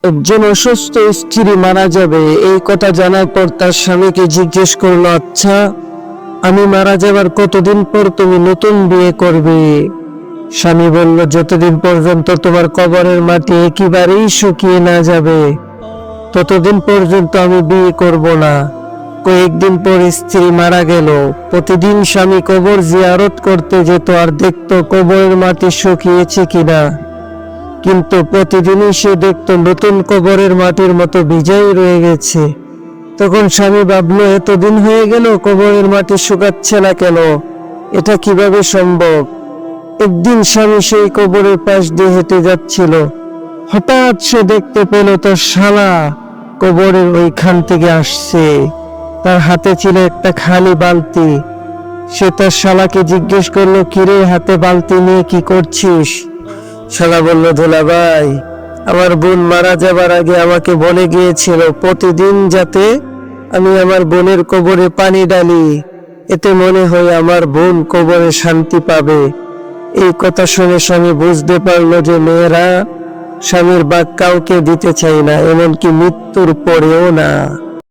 একজন অসুস্থ স্ত্রী মারা যাবে, এই কথা জানার পর তার স্বামীকে জিজ্ঞেস করলো, আচ্ছা আমি মারা যাবার কতদিন পর তুমি নতুন বিয়ে করবে? স্বামী বলল, যতদিন পর্যন্ত তোমার কবরের মাটি একেবারেই শুকিয়ে না যাবে ততদিন পর্যন্ত আমি বিয়ে করব না। কয়েকদিন পর স্ত্রী মারা গেল। প্রতিদিন স্বামী কবর জিয়ারত করতে যেত আর দেখতো কবরের মাটি শুকিয়েছে কিনা, কিন্তু প্রতিদিনই সে দেখতো নতুন কবরের মাটির মতো ভিজাই রয়ে গেছে। তখন স্বামী ভাবলো, এতদিন হয়ে গেল কবরের মাটি শুকাচ্ছে না কেন, এটা কিভাবে সম্ভব? একদিন স্বামী সেই কবরের পাশ দিয়ে হেঁটে যাচ্ছিল। হঠাৎ সে দেখতে পেল তার শালা কবরের ওইখান থেকে আসছে। তার হাতে ছিল একটা খালি বালতি। সে তার শালাকে জিজ্ঞেস করলো, কিরে, হাতে বালতি নিয়ে কি করছিস? শালা বলল, দুলাভাই, আমার বোন মারা যাবার আগে আমাকে বলে গিয়েছিল প্রতিদিন যাতে আমি আমার বোনের কবরে পানি ঢালি, এতে মনে হয় আমার বোন কবরে শান্তি পাবে। এই কথা শুনে স্বামী বুঝতে পারলো যে মেয়েরা স্বামীর ভাগ কাউকে দিতে চায় না, এমনকি মৃত্যুর পরেও না।